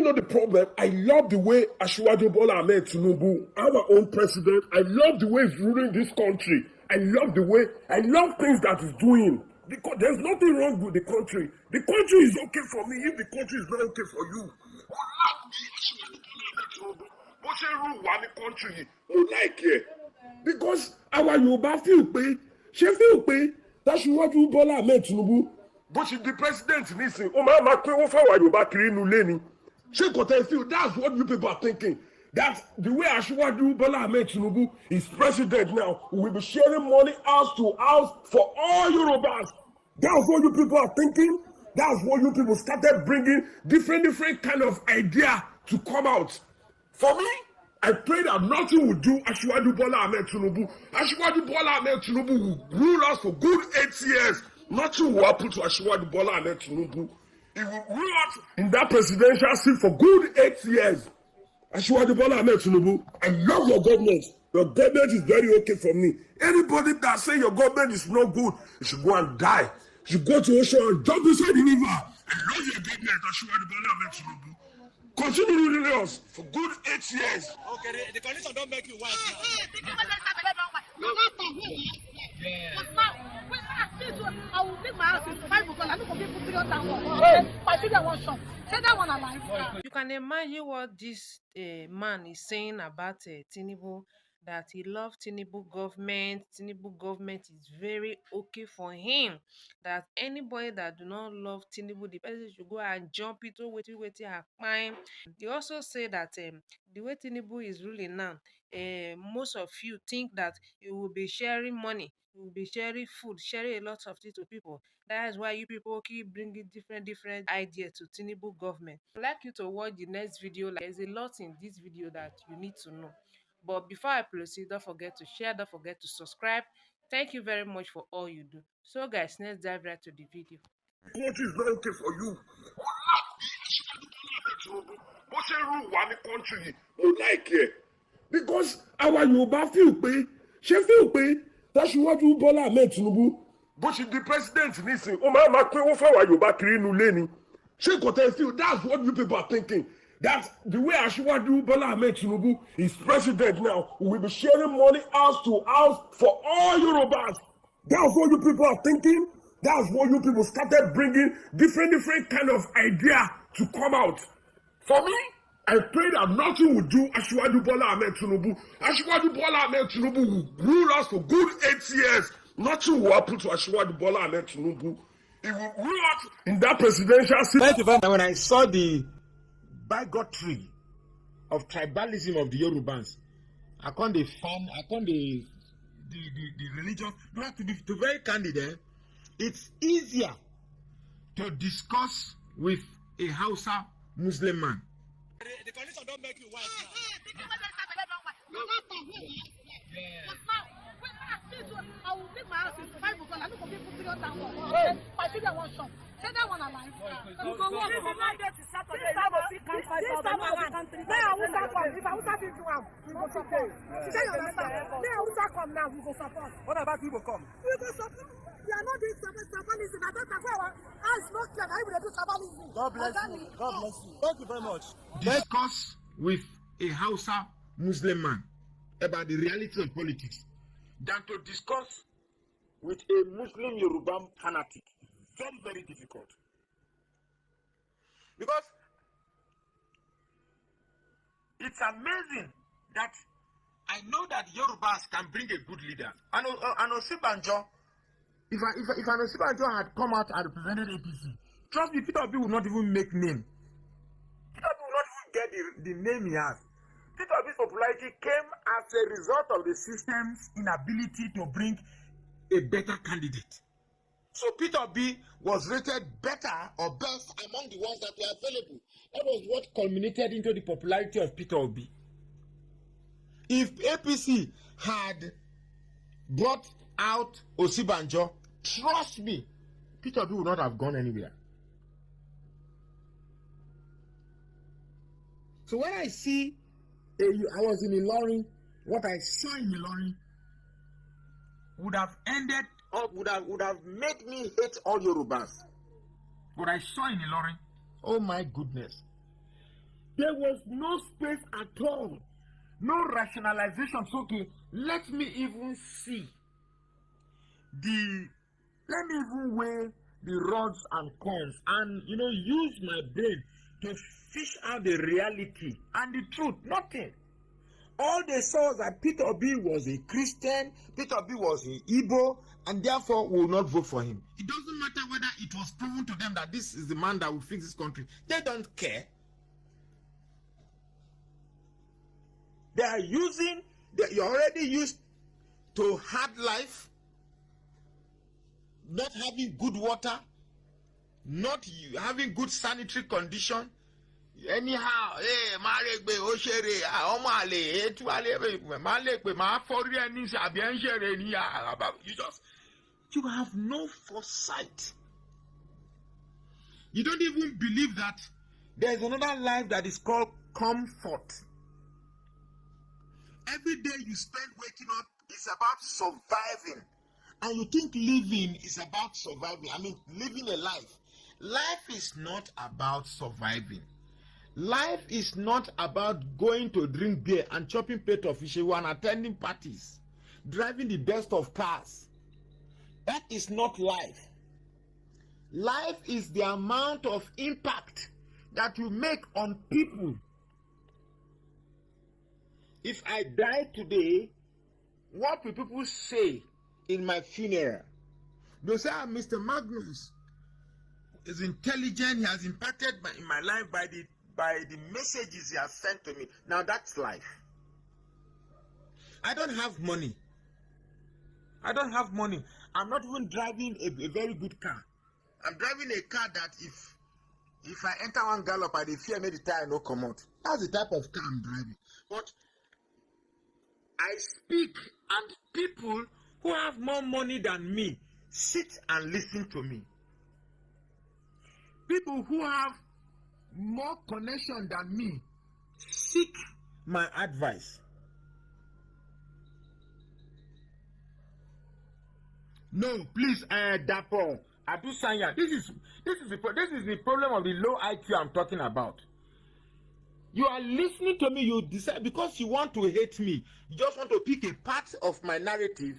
know the problem? I love the way Asiwaju Bola Ahmed Tinubu, our own president, I love the way he's ruling this country. I love things that he's doing. Because there's nothing wrong with the country. The country is okay for me if the country is not okay for you. But say rule one country, who like it? Because our Yoruba feel pé, Asiwaju Bola Ahmed Tinubu, but she the president nisin, ó máa pín owó fáwọn Yorùbá kiri inú ilé ni. Ṣé kò tẹ́ feel that's what you people are thinking. That the way Asiwaju Bola Ahmed Tinubu is president now, we will be sharing money house to house for all Yorubas. That's what you people are thinking. That's what you people started bringing different kind of idea to come out. For me, I pray that nothing will do Asiwaju Bola Ahmed Tinubu. Asiwaju Bola Ahmed Tinubu will rule us for good 8 years. Nothing will happen to Asiwaju Bola Ahmed Tinubu. He will rule us in that presidential seat for good 8 years. Asiwaju Bola Ahmed Tinubu, I love your government. Your government is very okay for me. Anybody that say your government is not good, you should go and die. You should go to Ocean and jump inside the river. I love your government, Asiwaju Bola Ahmed Tinubu. Continue ruling us for good 8 years. Okay, the condition don't make you white. I will make my house in 5 because I don't forget to put that one. My children want shop. Say that one alive. You can imagine what this man is saying about Tinubu, that he loves Tinubu government. Tinubu government is very okay for him. That anybody that do not love Tinubu, the person should go and jump it or wait and climb. He also say that the way Tinubu is ruling now, most of you think that you will be sharing money, you will be sharing food, sharing a lot of things to people. That is why you people keep bringing different ideas to Tinubu government. I'd like you to watch the next video. There's a lot in this video that you need to know. But before I proceed, don't forget to share, don't forget to subscribe. Thank you very much for all you do. So guys, let's dive right to the video. Country is not okay for you. But say rule one country, who like it? Because our Yoruba feel pé, Asiwaju Bola Ahmed Tinubu, but she the president nisin, ó máa pín owó fáwọn Yorùbá kiri inú ilé ni. Ṣé kò tẹ́ feel that's what you people are thinking. That the way Asiwaju Bola Ahmed Tinubu is president now, we will be sharing money house to house for all Yorubas. That's what you people are thinking. That's what you people started bringing different kind of idea to come out. For me, I pray that nothing will do Asiwaju Bola Ahmed Tinubu. Asiwaju Bola Ahmed Tinubu will rule us for good 8 years. Nothing will happen to Asiwaju Bola Ahmed Tinubu. He will rule us in that presidential seat. Thank you very much. When I saw the bigotry of tribalism of the Yorubans, I can't the religion. You have to be very candid. It's easier to discuss with a Hausa Muslim man. The condition don't make you white. I will make my house in 5 because I don't forget to put that one. My children want shop. Say that one alive. You go work from Monday to Saturday. This time of the country. Now I will start come. If I will start to do we go support. Say you understand? Now I will start come now. We go support. What about people come? We go support. We are not doing tribalism. I don't know why eyes not clear. I will do tribalism. God bless you. God bless you. Thank you very much. Discuss with a Hausa Muslim man about the reality of politics than to discuss with a Muslim Yoruba fanatic. Very difficult. Because it's amazing that I know that Yorubas can bring a good leader. And Osibanjo, if Osibanjo had come out and represented APC, trust me, Peter Obi would not even make name. Peter Obi will not even get the name he has. Peter Obi's popularity came as a result of the system's inability to bring a better candidate. So Peter Obi was rated better or best among the ones that were available. That was what culminated into the popularity of Peter Obi. If APC had brought out Osibanjo, trust me, Peter Obi would not have gone anywhere. So when I see, I was in Ilorin, what I saw in Ilorin would have ended up, would have made me hate all Yorubas. What I saw in Ilorin, oh my goodness. There was no space at all. No rationalization. So, okay, let me even see let me even weigh the rods and cons and, use my brain to fish out the reality and the truth. Nothing. All they saw was that Peter Obi was a Christian, Peter Obi was an Igbo, and therefore will not vote for him. It doesn't matter whether it was proven to them that this is the man that will fix this country. They don't care. You're already used to hard life, not having good water, not having good sanitary condition. Anyhow, you have no foresight. You don't even believe that there's another life that is called comfort. Every day you spend waking up is about surviving. And you think living is about surviving. I mean, living a life. Life is not about surviving. Life is not about going to drink beer and chopping plate of fish and attending parties, driving the best of cars. That is not life. Life is the amount of impact that you make on people. If I die today, what will people say in my funeral? They'll say, Mr. Magnus is intelligent, he has impacted in my life by the messages he has sent to me. Now that's life. I don't have money. I'm not even driving a very good car. I'm driving a car that if I enter one gallop, I fear maybe the tire no come out. That's the type of car I'm driving. But I speak, and people who have more money than me sit and listen to me. People who have more connection than me seek my advice. No, please, Dapo, Adu Sanya. This is the problem of the low IQ I'm talking about. You are listening to me, you decide because you want to hate me. You just want to pick a part of my narrative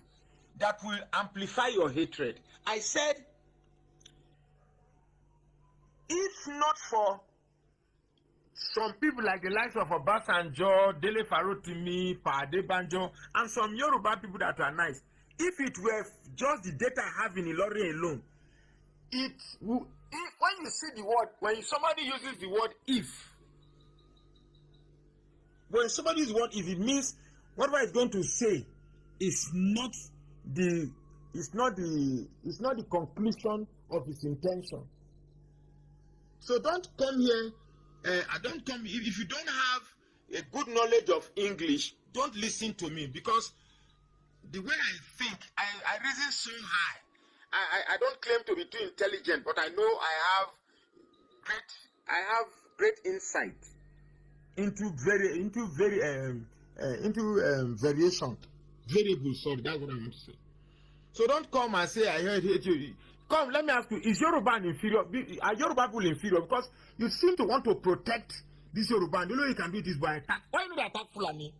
that will amplify your hatred. I said, if not for some people like the likes of Obasanjo, Dele Farotimi, Pade Banjo, and some Yoruba people that are nice, if it were just the data I have in Ilori alone, it will, when you see the word, when somebody uses the word if, when somebody uses the word if, it means whatever it's going to say is not the conclusion of his intention. So don't come here. If you don't have a good knowledge of English, don't listen to me, because the way I think, I reason so high. I don't claim to be too intelligent, but I know I have great insight into variation, variables. Sorry, that's what I want to say. So don't come and say I heard you. Come, let me ask you: is Yoruba inferior? Are Yoruba people inferior? Because you seem to want to protect this Yoruba. You know you can do this by attack. Why do they attack Fulani?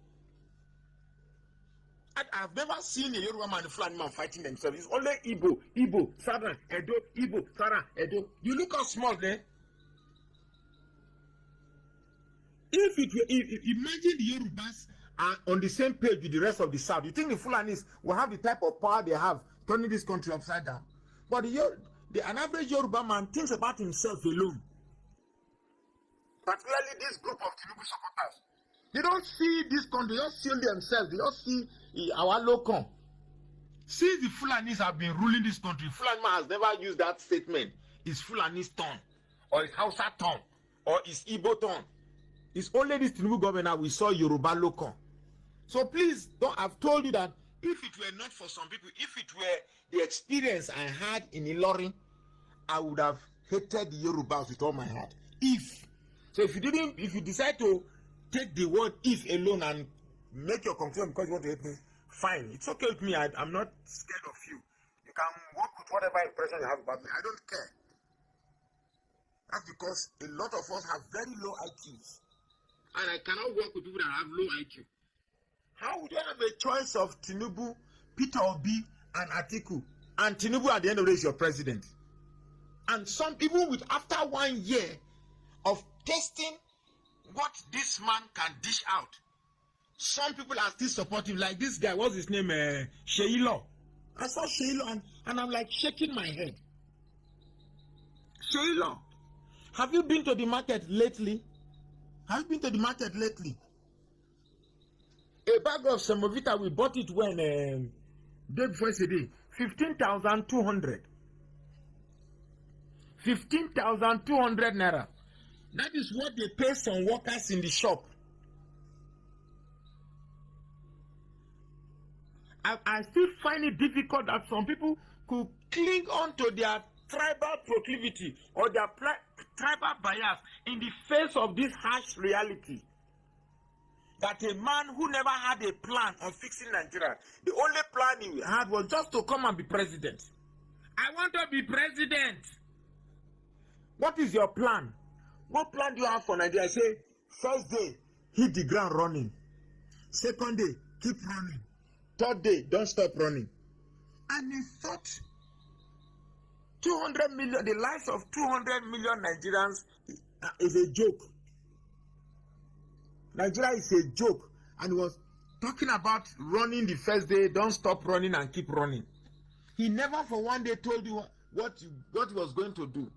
I've never seen a Yoruba man and Fulani man fighting themselves. It's only Igbo, Southern, Edo, Igbo, Southern, Edo. You look how small there. Imagine the Yorubas are on the same page with the rest of the South. You think the Fulanis will have the type of power they have, turning this country upside down? But an average Yoruba man thinks about himself alone. Particularly this group of Tinubu supporters. They don't see this country, they don't see themselves, they don't see our local. Since the Fulanis have been ruling this country, Fulani man has never used that statement. It's Fulani's turn, or it's Hausa turn, or it's Igbo turn. It's only this Tinubu government we saw Yoruba local. So please, I've told you that if it were not for some people, if it were the experience I had in Ilorin, I would have hated the Yorubas with all my heart. So if you decide to take the word if alone and make your conclusion because you want to hate me, fine. It's okay with me. I'm not scared of you. You can work with whatever impression you have about me. I don't care. That's because a lot of us have very low IQs. and I cannot work with people that have low IQ. How would I have a choice of Tinubu, Peter Obi, and Atiku? And Tinubu at the end of the day is your president. And some people with after 1 year of testing what this man can dish out, some people are still supportive. Like this guy, what's his name? Sheilo. I saw Sheilo and I'm like shaking my head. Sheilo, have you been to the market lately? Have you been to the market lately? A bag of Semovita, we bought it when day before yesterday, 15,200. 15,200 naira. That is what they pay some workers in the shop. I still find it difficult that some people could cling on to their tribal proclivity or their tribal bias in the face of this harsh reality. That a man who never had a plan on fixing Nigeria, the only plan he had was just to come and be president. I want to be president. What is your plan? What plan do you have for Nigeria? I say, first day, hit the ground running. Second day, keep running. Third day, don't stop running. And he thought 200 million, the lives of 200 million Nigerians is a joke. Nigeria is a joke. And he was talking about running the first day, don't stop running and keep running. He never for one day told you what he was going to do.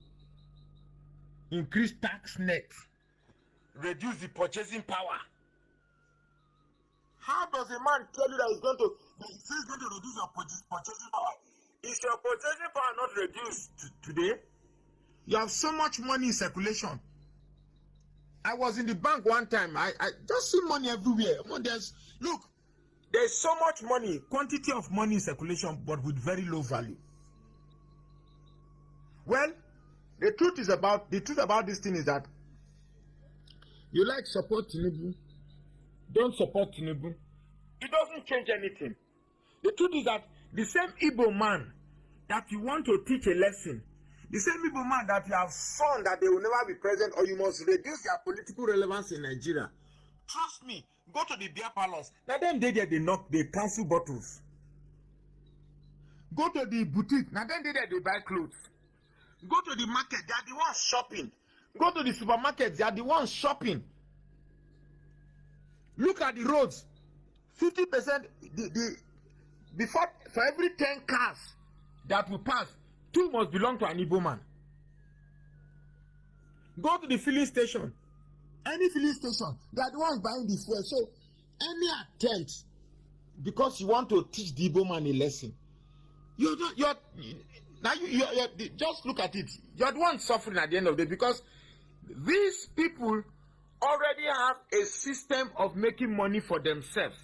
Increase tax net. Reduce the purchasing power. How does a man tell you that he's going to reduce your purchasing power? Is your purchasing power not reduced today? You have so much money in circulation. I was in the bank one time. I just see money everywhere. There's so much money, quantity of money in circulation, but with very low value. Well, the truth about this thing is that you like support Tinubu, don't support Tinubu. It doesn't change anything. The truth is that the same Igbo man that you want to teach a lesson, the same Igbo man that you have shown that they will never be present or you must reduce their political relevance in Nigeria. Trust me, go to the beer palace. Now them they cancel bottles. Go to the boutique. Now them they buy clothes. Go to the market, they are the ones shopping. Go to the supermarket, they are the ones shopping. Look at the roads. 50% before for every 10 cars that will pass, 2 must belong to an Igbo man. Go to the filling station. Any filling station, they are the ones buying the fuel. So any attempt, because you want to teach the Igbo man a lesson, now you just look at it. You're the one suffering at the end of the day because these people already have a system of making money for themselves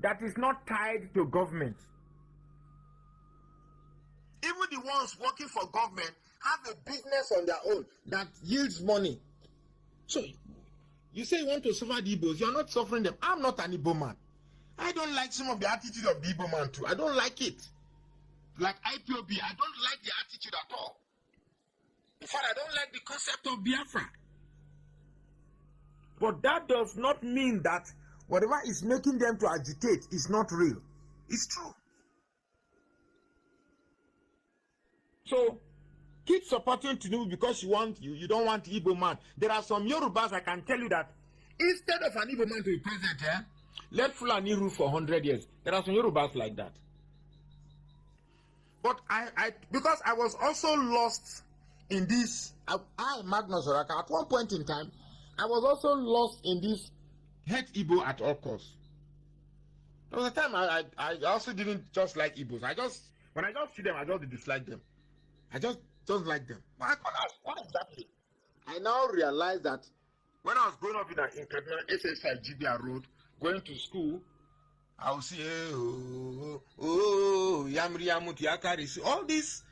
that is not tied to government. Even the ones working for government have a business on their own that yields money. So you say you want to suffer the Igbos, you're not suffering them. I'm not an Igbo man. I don't like some of the attitude of the Igbo man too. I don't like it. Like IPOB, I don't like the attitude at all. In fact, I don't like the concept of Biafra. But that does not mean that whatever is making them to agitate is not real. It's true. So keep supporting Tinubu because you don't want Igbo man. There are some Yorubas, I can tell you that instead of an Igbo man to be president, let Fulani rule for 100 years. There are some Yorubas like that. But because I was also lost in this, Magnus Oraka, at one point in time, I was also lost in this hate Igbo at all costs. There was a time I also didn't just like Igbos. When I just see them, I just dislike them. I just don't like them. But I can't ask, what exactly? I now realize that when I was growing up in Kaduna, SS5 GBR Road, going to school, I would see, Yamri Yamuti Akari. All these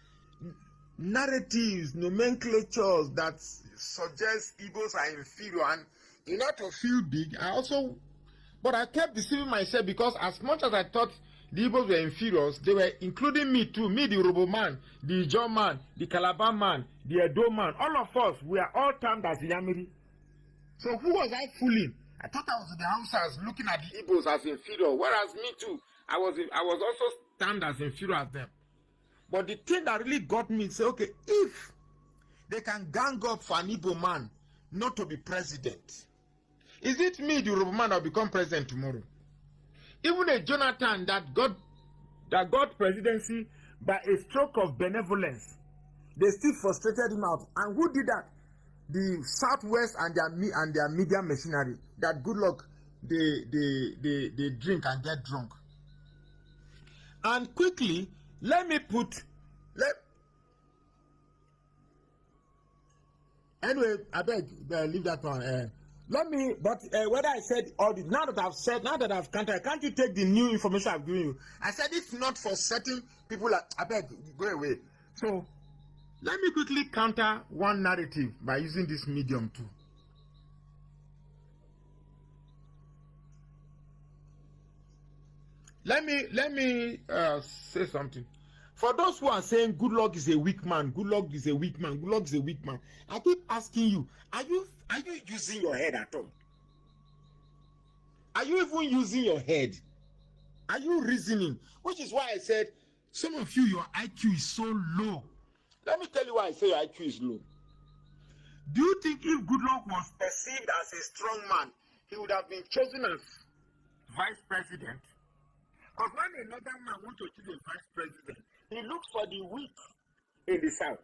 narratives, nomenclatures that suggest Igbos are inferior, and in order to feel big, but I kept deceiving myself because as much as I thought the Igbos were inferiors, they were including me too. Me, the Yoruba man, the Ijaw man, the Calabar man, the Edo man, all of us, we are all termed as Yamiri. So who was I fooling? I thought I was in the Hausas looking at the Igbos as inferior, whereas me too, I was also stand as inferior as them. But the thing that really got me is, okay, if they can gang up for an Igbo man not to be president, is it me, the Yoruba man, that will become president tomorrow? Even a Jonathan that got presidency by a stroke of benevolence, they still frustrated him out. And who did that? The Southwest and their media machinery. That good luck, they drink and get drunk. And quickly, anyway, I beg, leave that one. Whether I said all this, now that I've counted, can't you take the new information I've given you? I said it's not for certain people. I beg, go away. So, let me quickly counter one narrative by using this medium too. Let me say something. For those who are saying good luck is a weak man, good luck is a weak man, good luck is a weak man, I keep asking you, are you using your head at all? Are you even using your head? Are you reasoning? Which is why I said, some of you, your IQ is so low. Let me tell you why I say your IQ is low. Do you think if Goodluck was perceived as a strong man, he would have been chosen as vice president? Because when another man wants to choose a vice president, he looks for the weak in the South.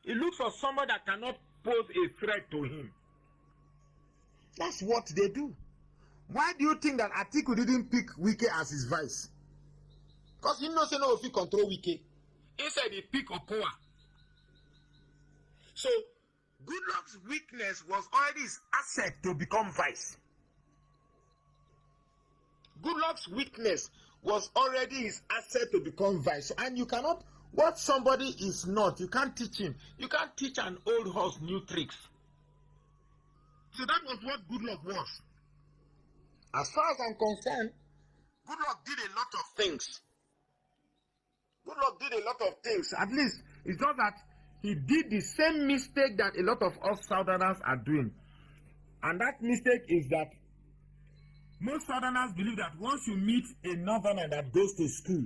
He looks for somebody that cannot pose a threat to him. That's what they do. Why do you think that Atiku didn't pick Wike as his vice? Because he knows if he control Wike. Instead, he picked Okowa. So, Goodluck's weakness was already his asset to become vice. Goodluck's weakness was already his asset to become vice. And you cannot, what somebody is not, you can't teach him. You can't teach an old horse new tricks. So that was what Goodluck was. As far as I'm concerned, Goodluck did a lot of things. Goodluck did a lot of things. At least, it's not that he did the same mistake that a lot of us Southerners are doing. And that mistake is that most Southerners believe that once you meet a Northerner that goes to school,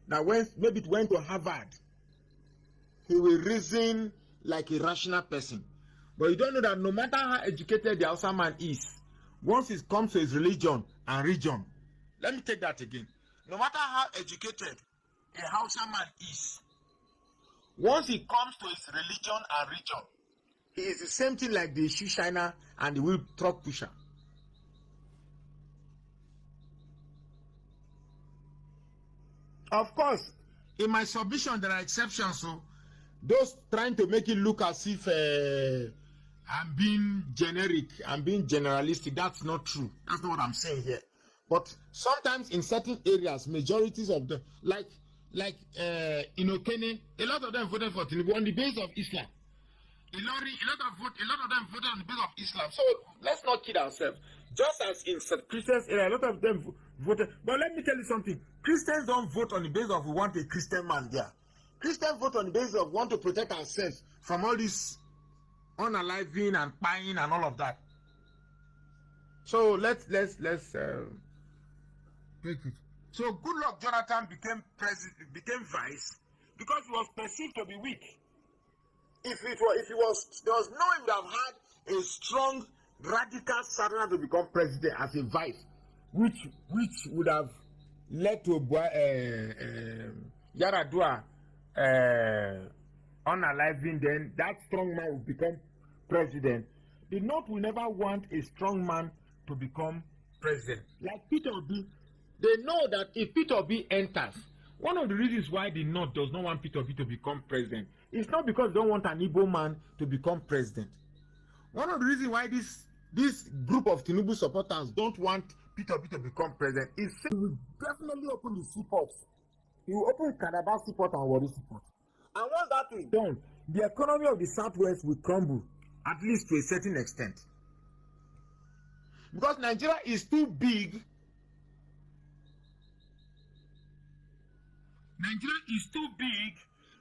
that maybe it went to Harvard, he will reason like a rational person. But you don't know that no matter how educated the Hausa man is, once it comes to his religion and region, let me take that again. No matter how educated a Hausa man is, once he comes to his religion and region, he is the same thing like the shoe shiner and the wheel truck pusher. Of course, in my submission, there are exceptions. So, those trying to make it look as if I'm being generic, I'm being generalistic, that's not true. That's not what I'm saying here. But sometimes in certain areas, majorities of them, like in Okene, a lot of them voted for Tinubu on the basis of Islam. A lot of them voted on the basis of Islam. So let's not kid ourselves. Just as in Christians area, a lot of them voted. But let me tell you something. Christians don't vote on the basis of we want a Christian man there. Christians vote on the basis of want to protect ourselves from all this unaliving and buying and all of that. So let's take it. So Goodluck Jonathan became vice because he was perceived to be weak. If there was no way he would have had a strong radical Southerner to become president as a vice, which would have led to Yaradua unaliving, then that strong man will become president. The North will never want a strong man to become president. Like Peter Obi, they know that if Peter Obi enters, one of the reasons why the North does not want Peter Obi to become president is not because they don't want an Igbo man to become president. One of the reasons why this group of Tinubu supporters don't want Peter Obi to become president is he will definitely open the seaports. He will open Calabar seaport and Warri seaport. And once that is done, the economy of the Southwest will crumble, at least to a certain extent. Because Nigeria is too big. Nigeria is too big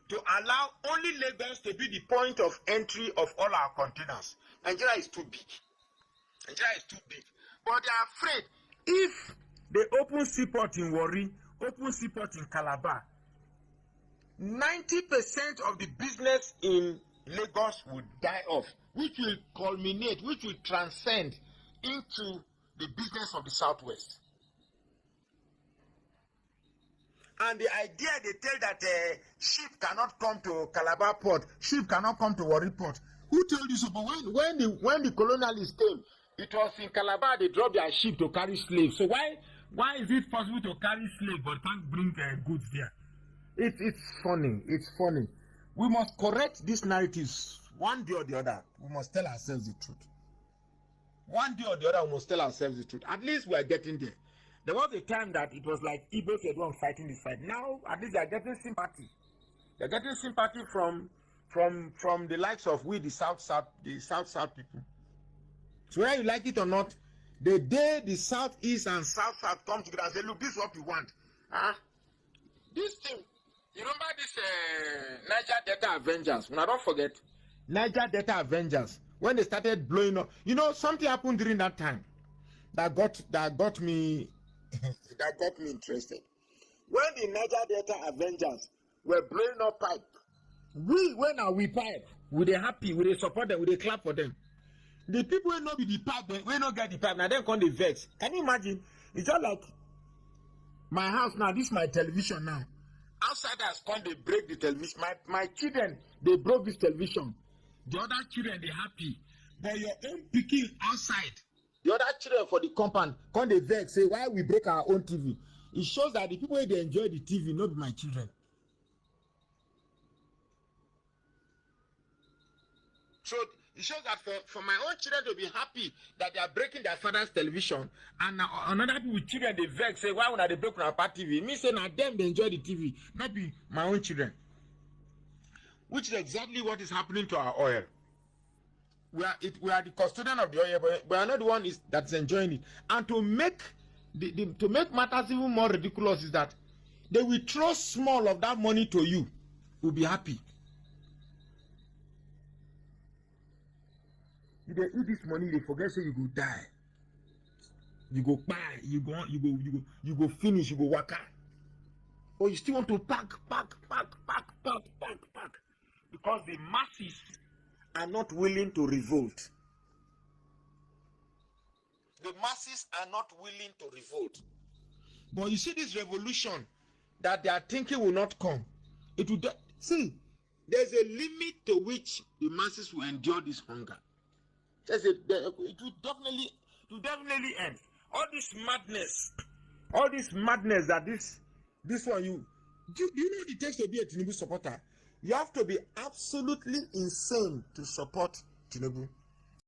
to allow only Lagos to be the point of entry of all our containers. Nigeria is too big. Nigeria is too big. But they are afraid if they open seaport in Warri, open seaport in Calabar, 90% of the business in Lagos will die off, which will culminate, which will transcend into the business of the Southwest. And the idea they tell that ship cannot come to Calabar port, ship cannot come to Warri port. Who told you so? But when the colonialists came, it was in Calabar they dropped their ship to carry slaves. So why is it possible to carry slaves but can't bring goods there? It's funny. It's funny. We must correct these narratives one day or the other. We must tell ourselves the truth. One day or the other, we must tell ourselves the truth. At least we are getting there. There was a time that it was like Igbos were the one fighting this fight. Now, at least they are getting sympathy. They're getting sympathy from the likes of we, the South people. So whether you like it or not, the day the Southeast and South come together and say, look, this is what we want. This thing, you remember this Niger Delta Avengers? When I don't forget, Niger Delta Avengers, when they started blowing up, you know, something happened during that time that got me interested. When the Niger Delta Avengers were blowing up pipe, we pipe, we they happy, we they support them, we they clap for them. The people will not be the pipe, we not get the pipe, now they come the vex. Can you imagine? It's just like my house now, this is my television now. Outsiders come, they break the television. My children, they broke this television. The other children, they happy. But your own picking outside, the other children for the compound, come they vex, say, why we break our own TV? It shows that the people, they enjoy the TV, not my children. So it shows that for my own children to be happy that they are breaking their father's television, and another people with children they vex, say, why would they break our part TV? It means say now them they enjoy the TV, not be my own children. Which is exactly what is happening to our oil. We are the custodian of the oil, but we are not the one that's enjoying it. And to make matters even more ridiculous is that they will throw small of that money to you. Will be happy. If they eat this money, they forget say you go die. You go buy, you go finish, you go waka. Or you still want to pack. Because the masses are not willing to revolt. The masses are not willing to revolt. But you see this revolution that they are thinking will not come. It will see, there's a limit to which the masses will endure this hunger. It will definitely end. All this madness that this one you know what it takes to be a Tinubu supporter? You have to be absolutely insane to support Tinubu.